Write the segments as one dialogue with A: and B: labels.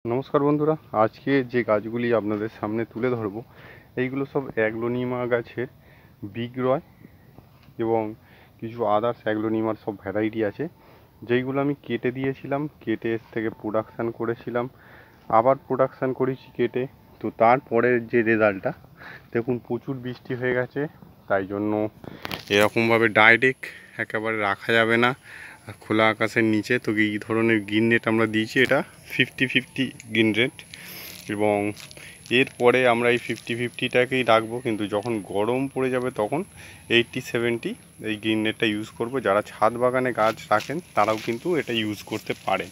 A: নমস্কার বন্ধুরা, আজকে যে গাছগুলি আপনাদের সামনে তুলে ধরবো এইগুলো সব অ্যাগ্লোনিমা গাছের বিগ্রয় এবং কিছু আদার্স অ্যাগ্লোনিমার সব ভ্যারাইটি আছে যেইগুলো আমি কেটে দিয়েছিলাম, কেটে এর থেকে প্রোডাকশান করেছিলাম, আবার প্রোডাকশান করেছি কেটে। তো তারপরের যে রেজাল্টটা দেখুন, প্রচুর বৃষ্টি হয়ে গেছে, তাই জন্য এরকমভাবে ডাইরেক্ট একেবারে রাখা যাবে না খোলা আকাশের নিচে। তো এই ধরনের গ্রিন নেট আমরা দিয়েছি, এটা 50-50 গ্রিন নেট, এবং এরপরে আমরা এই 50-50টাকেই রাখবো, কিন্তু যখন গরম পড়ে যাবে তখন 80-70 এই গ্রিন নেটটা ইউজ করব। যারা ছাদ বাগানে গাছ রাখেন তারাও কিন্তু এটা ইউজ করতে পারে।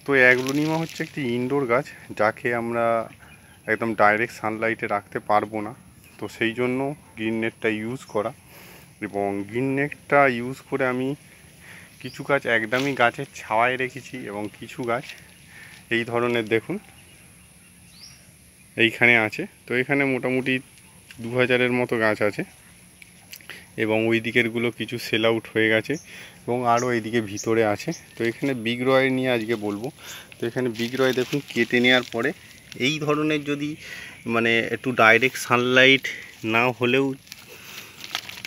A: তো অ্যাগ্লোনিমা হচ্ছে একটি ইনডোর গাছ, যাকে আমরা একদম ডাইরেক্ট সানলাইটে রাখতে পারবো না, তো সেই জন্য গ্রিন নেটটা ইউজ করা। এবং গ্রিন নেটটা ইউজ করে আমি কিছু গাছ একদমই গাছের ছাওয়ায় রেখেছি, এবং কিছু গাছ এই ধরনের দেখুন এইখানে আছে। তো এখানে মোটামুটি 2000-এর মতো গাছ আছে, এবং ওই দিকেরগুলো কিছু সেল আউট হয়ে গেছে, এবং আরও এইদিকে ভিতরে আছে। তো এখানে বিগ রয় নিয়ে আজকে বলবো। তো এখানে বিগ রয় দেখুন কেটে নেওয়ার পরে এই ধরনের, যদি মানে একটু ডাইরেক্ট সানলাইট না হলেও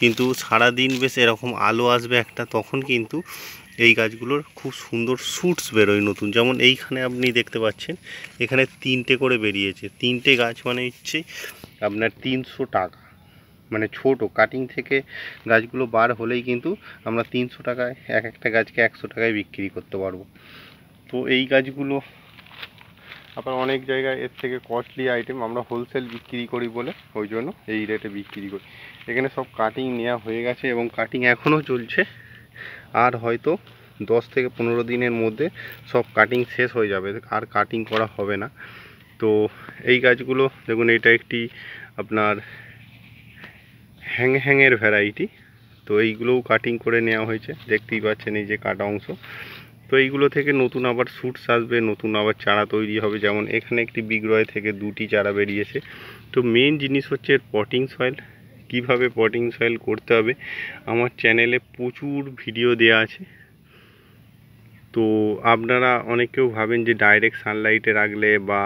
A: কিন্তু সারাদিন বেশ এরকম আলো আসবে একটা, তখন কিন্তু এই গাছগুলোর খুব সুন্দর শুটস বেরোয় নতুন। যেমন এইখানে আপনি দেখতে পাচ্ছেন এখানে 3টে করে বেরিয়েছে। 3টে গাছ মানে হচ্ছে আপনার 300 টাকা, মানে ছোট কাটিং থেকে গাছগুলো বার হলেই কিন্তু আমরা 300 টাকায় এক একটা গাছকে 100 টাকায় বিক্রি করতে পারবো। তো এই গাছগুলো আবার অনেক জায়গায় এর থেকে কস্টলি আইটেম আমরা হোলসেল বিক্রি করি বলে ওই জন্য এই রেটে বিক্রি করি। এখানে সব কাটিং নেওয়া হয়ে গেছে এবং কাটিং এখনও চলছে, আর হয়তো 10 থেকে 15 দিনের মধ্যে সব কাটিং শেষ হয়ে যাবে, আর কাটিং করা হবে না। তো এই গাছগুলো দেখুন, এটা একটি আপনার হ্যাংয়ের ভ্যারাইটি। তো এইগুলোও কাটিং করে নেওয়া হয়েছে, দেখতেই পাচ্ছেন এই যে কাটা অংশ। তো এইগুলো থেকে নতুন আবার শুটস আসবে, নতুন আবার চারা তৈরি হবে। যেমন এখানে একটি বিগ্রয় থেকে 2টি চারা বেরিয়েছে। তো মেন জিনিস হচ্ছে পটিং সয়েল, কিভাবে পটিং সয়েল করতে হবে আমার চ্যানেলে প্রচুর ভিডিও দেওয়া আছে। তো আপনারা অনেকেও ভাবেন যে ডাইরেক্ট সানলাইটে রাখলে বা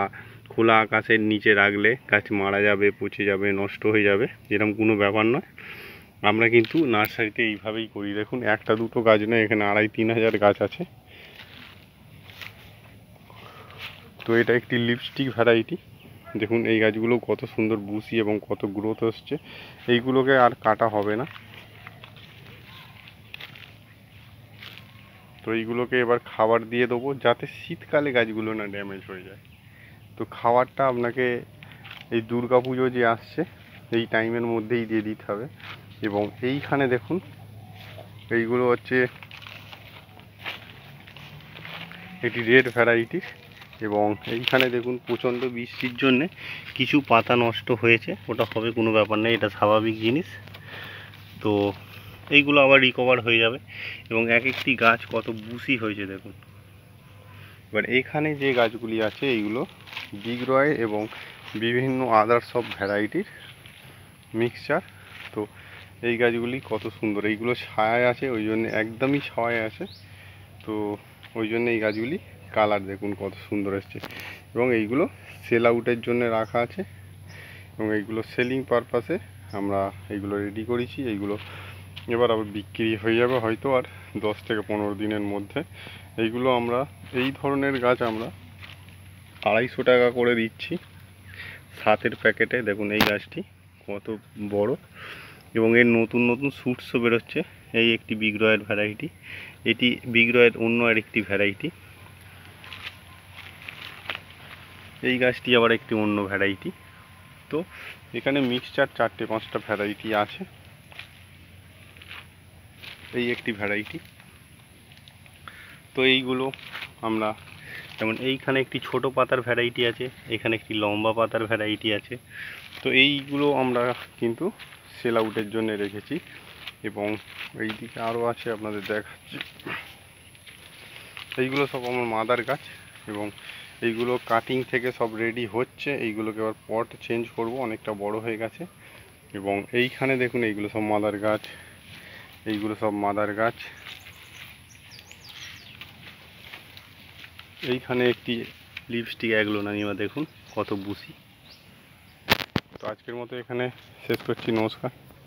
A: খোলা আকাশের নিচে রাখলে গাছ মারা যাবে, পচে যাবে, নষ্ট হয়ে যাবে, এরকম কোনো ব্যাপার নয়। আমরা কিন্তু নার্সারিতে এইভাবেই করি। দেখুন, একটা দুটো গাছ নয়, এখানে 2500-3000 গাছ আছে। তো এটা একটি লিপস্টিক ভ্যারাইটি। দেখুন এই গাছগুলো কত সুন্দর বুসি এবং কত গ্রোথ হচ্ছে। এইগুলোকে আর কাটা হবে না। তো এইগুলোকে এবার খাবার দিয়ে দেবো, যাতে শীতকালে গাছগুলো না ড্যামেজ হয়ে যায়। তো খাবারটা আপনাকে এই দুর্গা পুজো যে আসছে এই টাইমের মধ্যেই দিয়ে দিতে হবে। এবং এইখানে দেখুন এইগুলো হচ্ছে এটি রেড ভ্যারাইটির, এবং এইখানে দেখুন প্রচণ্ড বৃষ্টির জন্যে কিছু পাতা নষ্ট হয়েছে, ওটা হবে কোনো ব্যাপার নেই, এটা স্বাভাবিক জিনিস। তো এইগুলো আবার রিকভার হয়ে যাবে, এবং এক একটি গাছ কত বুসি হয়েছে দেখুন। এবার এখানে যে গাছগুলি আছে এইগুলো বিগ রয় এবং বিভিন্ন আদার সব ভ্যারাইটির মিক্সচার। তো এই গাছগুলি কত সুন্দর, এইগুলো ছায়ায় আছে, ওই জন্য একদমই ছায়ায় আছে। তো ওই জন্য এই গাছগুলি কালার দেখুন কত সুন্দর এসছে, এবং এইগুলো সেল আউটের জন্য রাখা আছে, এবং এইগুলো সেলিং পারপাসে আমরা এইগুলো রেডি করেছি। এইগুলো এবার আবার বিক্রি হয়ে যাবে হয়তো আর 10 থেকে 15 দিনের মধ্যে। এইগুলো আমরা এই ধরনের গাছ আমরা 250 টাকা করে দিচ্ছি 7-এর প্যাকেটে। দেখুন এই গাছটি কত বড়, এবং এর নতুন নতুন শুটসও বেরোচ্ছে। এই একটি বিগ রয়ের ভ্যারাইটি, এটি বিগ রয়ের অন্য আরেকটি ভ্যারাইটি। এই গাছটি আবার একটি অন্য ভ্যারাইটি। তো এখানে মিক্সচার 4-5টা ভ্যারাইটি আছে। এই একটি ভ্যারাইটি। তো এইগুলো আমরা যেমন এইখানে একটি ছোট পাতার ভ্যারাইটি আছে, এখানে একটি লম্বা পাতার ভ্যারাইটি আছে। তো এইগুলো আমরা কিন্তু সেল আউটের জন্য রেখেছি, এবং এইদিকে আরও আছে আপনাদের দেখাচ্ছি। এইগুলো সব আমার মাদার গাছ, এবং এইগুলো কাটিং থেকে সব রেডি হচ্ছে। এইগুলোকে আবার পট চেঞ্জ করব, অনেকটা বড় হয়ে গেছে। এবং এইখানে দেখুন এইগুলো সব মাদার গাছ, এইগুলো সব মাদার গাছ। এইখানে একটি লিপস্টিক অ্যাগলোনানিমা দেখুন কত বুসি। তো আজকের মতো এখানে শেষ করছি, নমস্কার।